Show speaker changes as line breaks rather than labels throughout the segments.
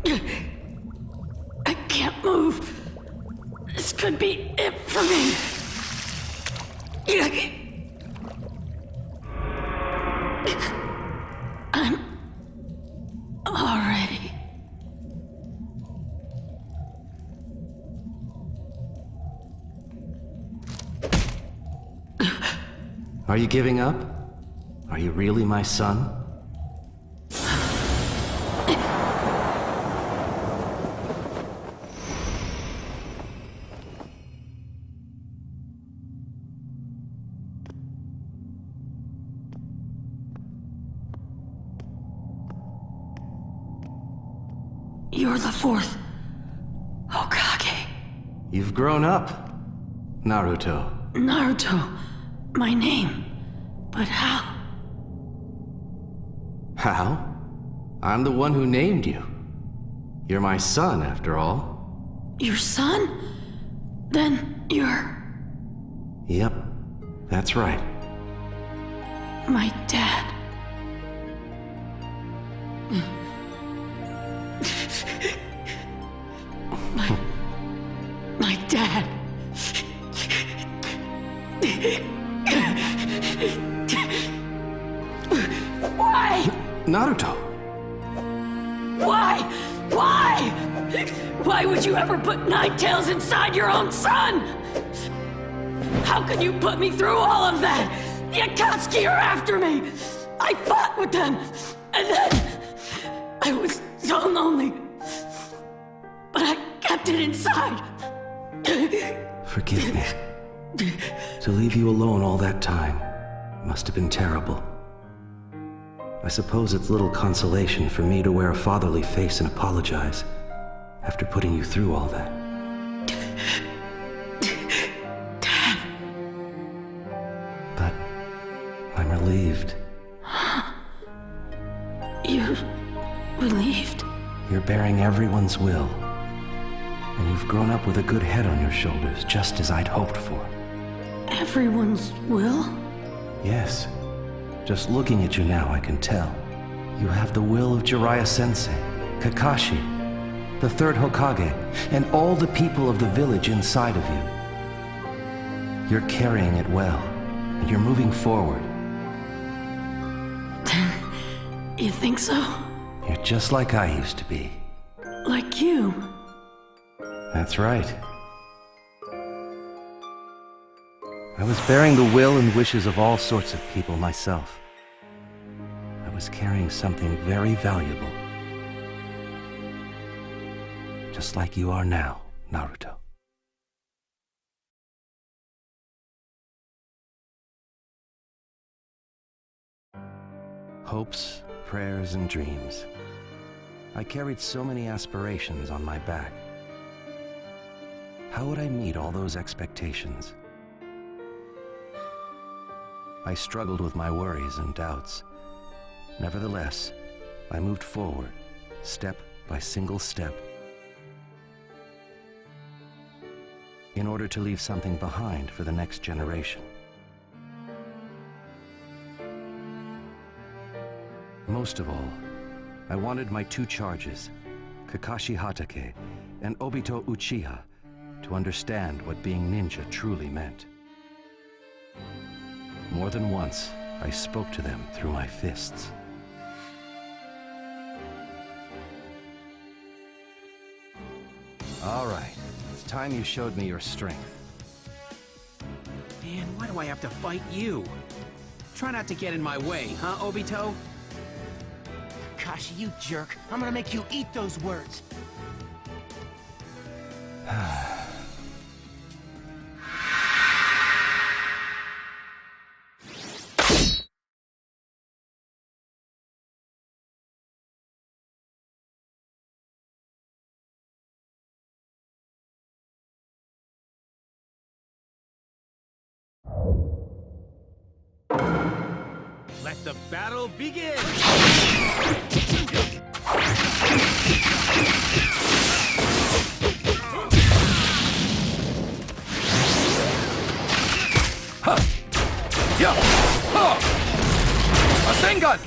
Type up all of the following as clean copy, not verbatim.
I can't move. This could be it for me. I'm all ready.
Are you giving up? Are you really my son?
You're the fourth Hokage.
You've grown up, Naruto.
Naruto, my name. But how?
How? I'm the one who named you. You're my son, after all.
Your son? Then you're...
Yep, that's right.
my dad. My dad. Why?
Naruto!
Why? Why? Why would you ever put nine tails inside your own son? How could you put me through all of that? The Akatsuki are after me! I fought with them, and then I was so lonely. But I kept it inside.
Forgive me. To leave you alone all that time must have been terrible. I suppose it's little consolation for me to wear a fatherly face and apologize after putting you through all that.
Dad.
But I'm relieved.
You're relieved?
You're bearing everyone's will. And you've grown up with a good head on your shoulders, just as I'd hoped for.
Everyone's will?
Yes. Just looking at you now, I can tell. You have the will of Jiraiya-sensei, Kakashi, the third Hokage, and all the people of the village inside of you. You're carrying it well, and you're moving forward.
You think so?
You're just like I used to be.
Like you?
That's right. I was bearing the will and wishes of all sorts of people myself. I was carrying something very valuable. Just like you are now, Naruto. Hopes, prayers, and dreams. I carried so many aspirations on my back. How would I meet all those expectations? I struggled with my worries and doubts. Nevertheless, I moved forward, step by single step, in order to leave something behind for the next generation. Most of all, I wanted my two charges, Kakashi Hatake and Obito Uchiha, to understand what being ninja truly meant. More than once, I spoke to them through my fists. All right, it's time you showed me your strength.
Man, why do I have to fight you? Try not to get in my way, huh, Obito?
Kashi, you jerk. I'm gonna make you eat those words.
Let the battle begin!
Yeah! A Sengun!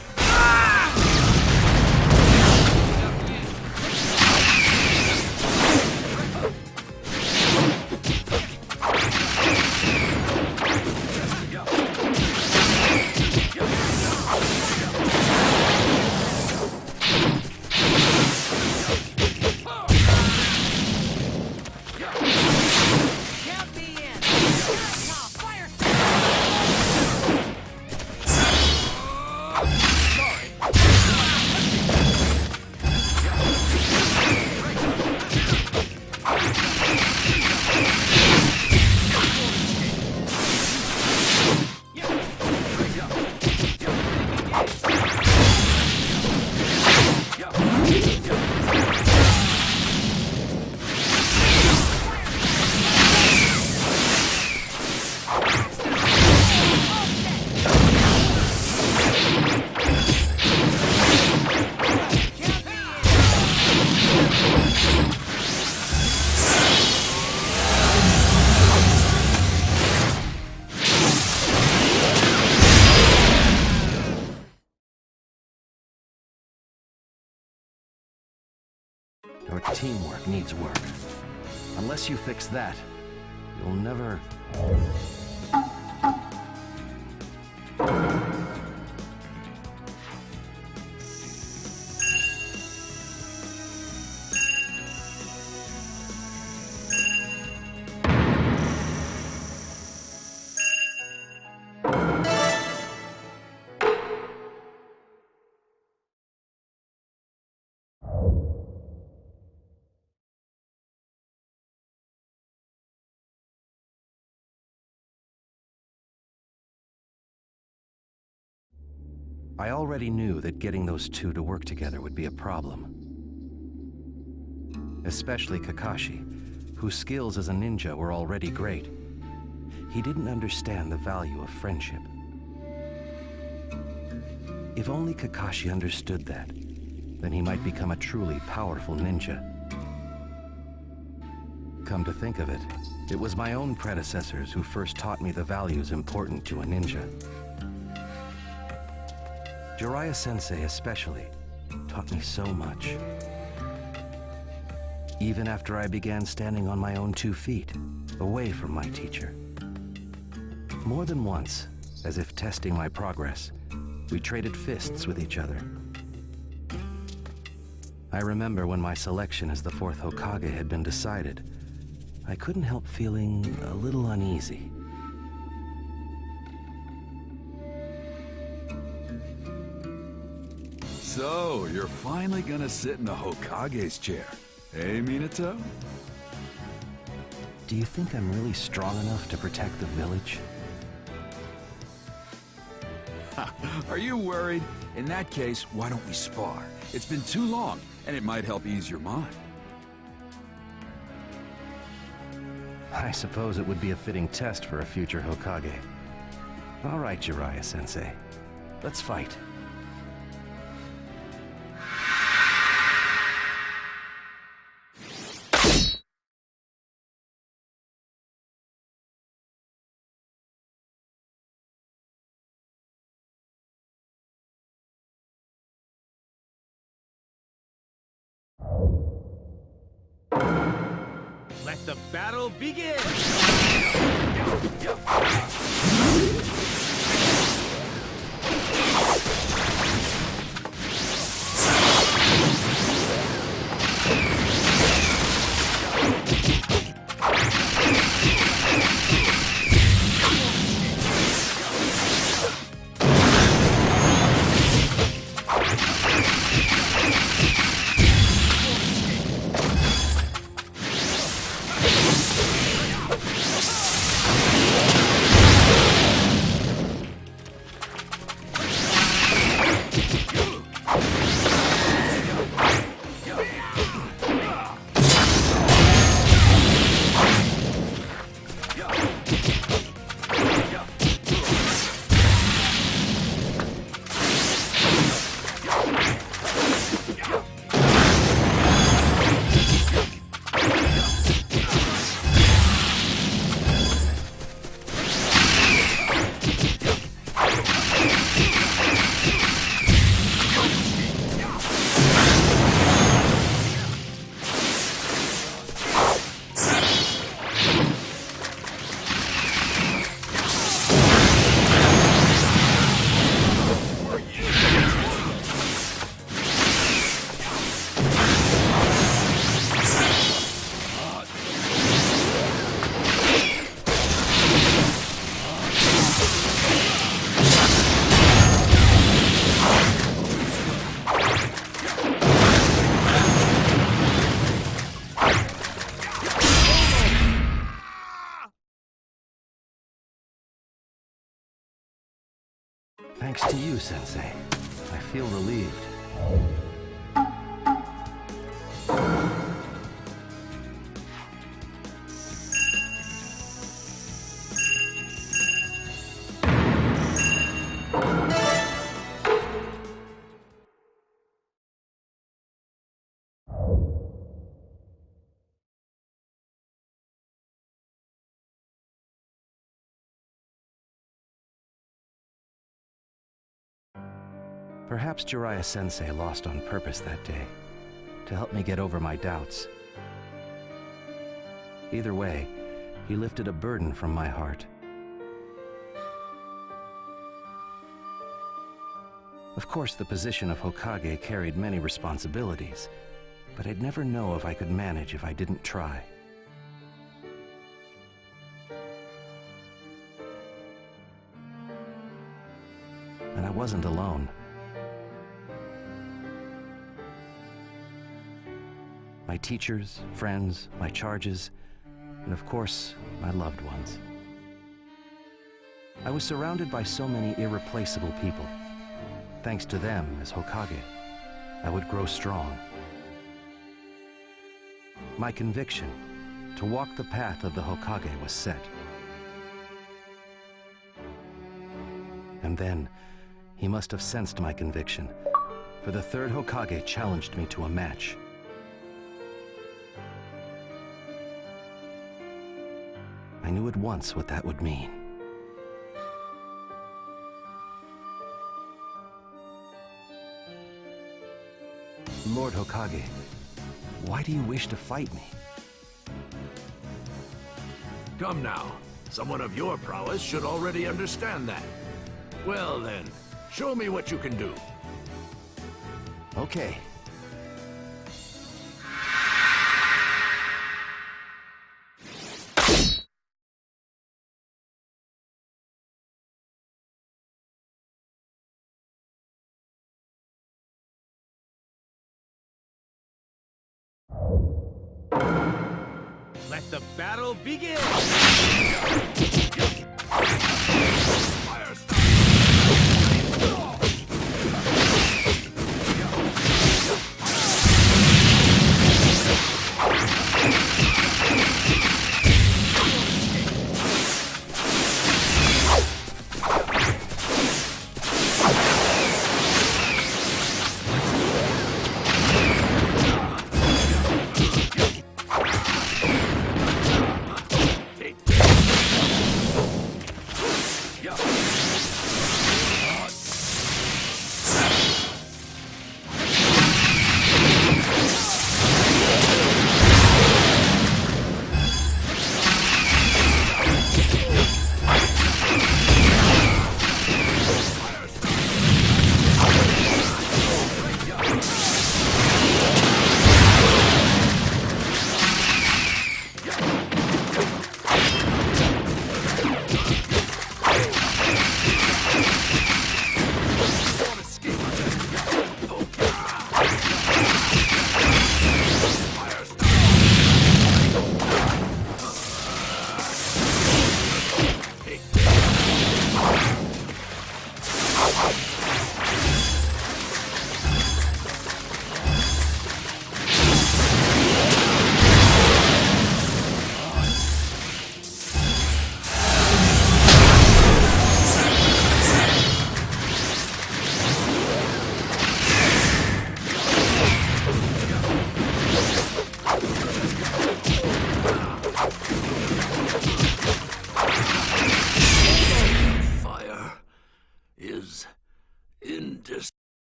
Your teamwork needs work. Unless you fix that, you'll never... I already knew that getting those two to work together would be a problem. Especially Kakashi, whose skills as a ninja were already great. He didn't understand the value of friendship. If only Kakashi understood that, then he might become a truly powerful ninja. Come to think of it, it was my own predecessors who first taught me the values important to a ninja. Jiraiya-sensei especially taught me so much. Even after I began standing on my own 2 feet, away from my teacher. More than once, as if testing my progress, we traded fists with each other. I remember when my selection as the 4th Hokage had been decided, I couldn't help feeling a little uneasy.
So, you're finally gonna sit in the Hokage's chair, eh, Minato?
Do you think I'm really strong enough to protect the village?
Are you worried? In that case, why don't we spar? It's been too long, and it might help ease your mind.
I suppose it would be a fitting test for a future Hokage. All right, Jiraiya-sensei. Let's fight.
Let the battle begin!
Thanks to you, Sensei. I feel relieved. Perhaps Jiraiya-sensei lost on purpose that day. to help me get over my doubts. Either way, he lifted a burden from my heart. Of course, the position of Hokage carried many responsibilities, but I'd never know if I could manage if I didn't try. And I wasn't alone. My teachers, friends, my charges, and of course, my loved ones. I was surrounded by so many irreplaceable people. Thanks to them, as Hokage, I would grow strong. My conviction to walk the path of the Hokage was set. And then, he must have sensed my conviction, for the third Hokage challenged me to a match. I knew at once what that would mean. Lord Hokage, why do you wish to fight me?
Come now. Someone of your prowess should already understand that. Well then, show me what you can do.
Okay.
Let the battle begin!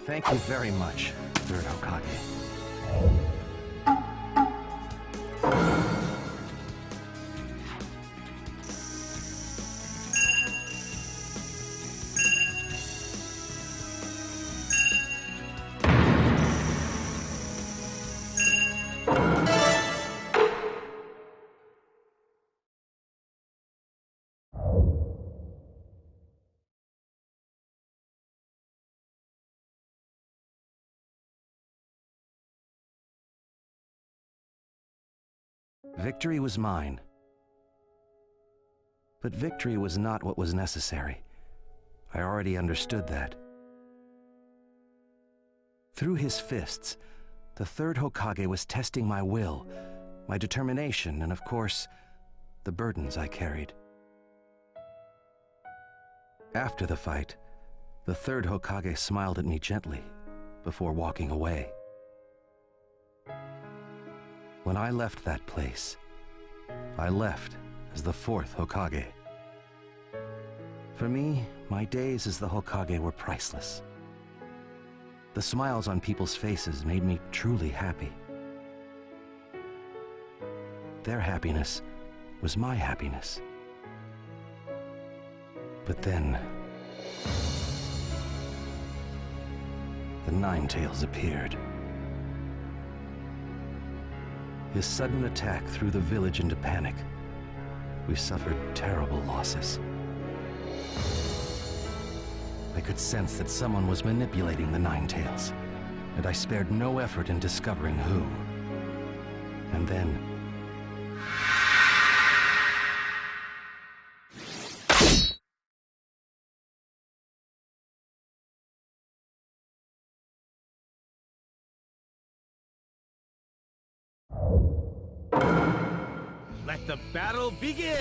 Thank you very much, Third Hokage. Victory was mine. But victory was not what was necessary. I already understood that. Through his fists, the third Hokage was testing my will, my determination, and of course, the burdens I carried. After the fight, the third Hokage smiled at me gently before walking away. When I left that place, I left as the fourth Hokage. For me, my days as the Hokage were priceless. The smiles on people's faces made me truly happy. Their happiness was my happiness. But then, the Ninetales appeared. His sudden attack threw the village into panic. We suffered terrible losses. I could sense that someone was manipulating the Ninetales, and I spared no effort in discovering who. And then...
Let the battle begin!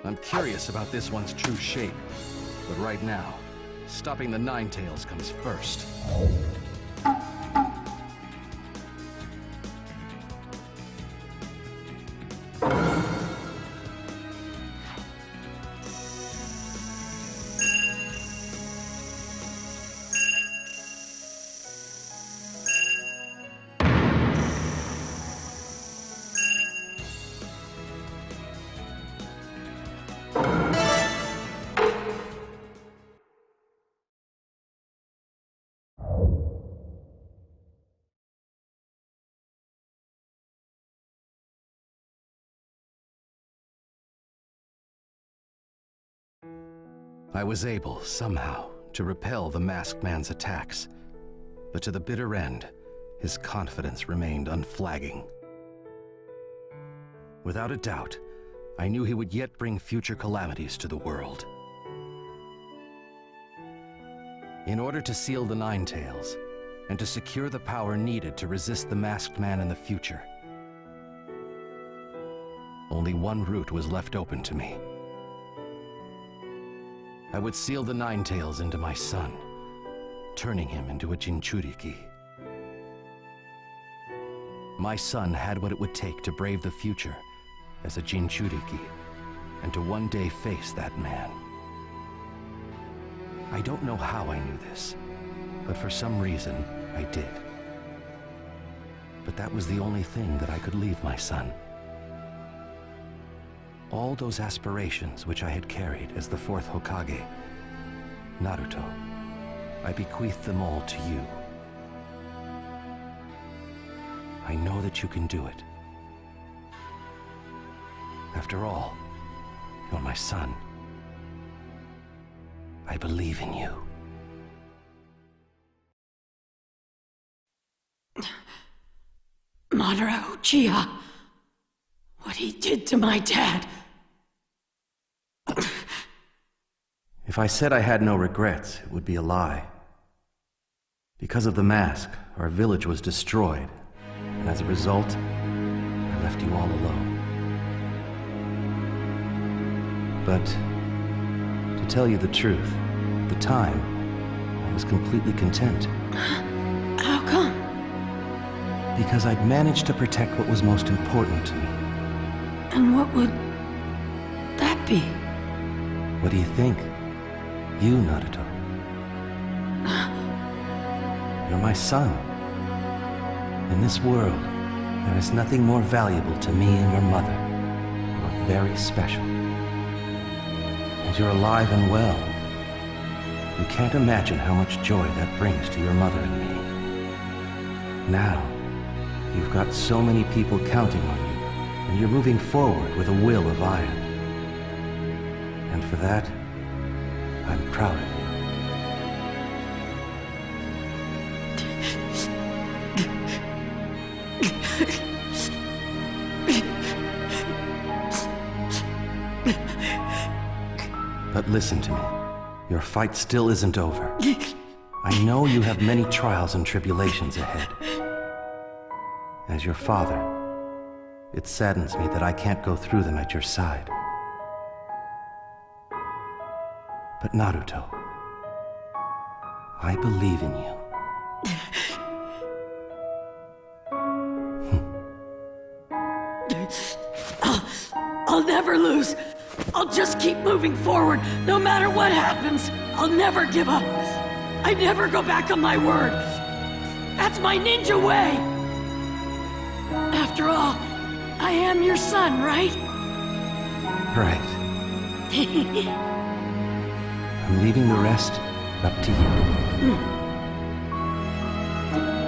I'm curious about this one's true shape, but right now, stopping the Ninetales comes first. I was able, somehow, to repel the masked man's attacks, but to the bitter end, his confidence remained unflagging. Without a doubt, I knew he would yet bring future calamities to the world. In order to seal the Ninetales, and to secure the power needed to resist the masked man in the future, only one route was left open to me. I would seal the Ninetales into my son, turning him into a Jinchuriki. My son had what it would take to brave the future as a Jinchuriki, and to one day face that man. I don't know how I knew this, but for some reason, I did. But that was the only thing that I could leave my son. All those aspirations which I had carried as the fourth Hokage, Naruto, I bequeath them all to you. I know that you can do it. After all, you're my son. I believe in you.
Madara Uchiha. What he did to my dad.
If I said I had no regrets, it would be a lie. Because of the mask, our village was destroyed, and as a result, I left you all alone. But, to tell you the truth, at the time, I was completely content.
How come?
Because I'd managed to protect what was most important to me.
And what would that be?
What do you think? You, Naruto. You're my son. In this world, there is nothing more valuable to me and your mother. You're very special. And you're alive and well. You can't imagine how much joy that brings to your mother and me. Now, you've got so many people counting on you, and you're moving forward with a will of iron. And for that, I'm proud of you. But listen to me. Your fight still isn't over. I know you have many trials and tribulations ahead. As your father, it saddens me that I can't go through them at your side. But Naruto, I believe in you.
I'll never lose. I'll just keep moving forward, no matter what happens. I'll never give up. I never go back on my word. That's my ninja way. After all, I am your son, right?
Right. I'm leaving the rest up to you.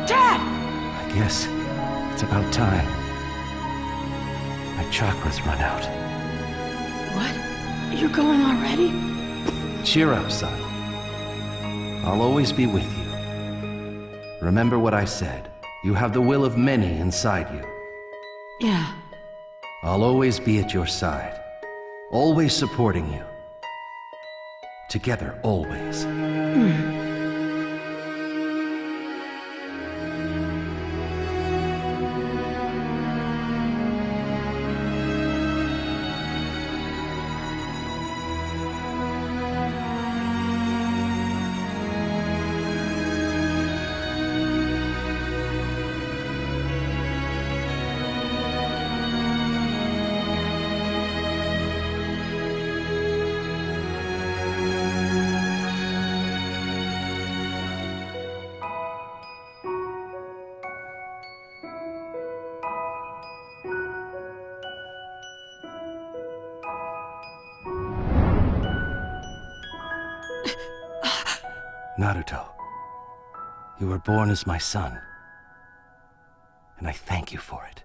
Dad!
I guess it's about time. My chakras run out.
What? You're going already?
Cheer up, son. I'll always be with you. Remember what I said. You have the will of many inside you.
Yeah.
I'll always be at your side. Always supporting you. Together, always. Naruto, you were born as my son, and I thank you for it.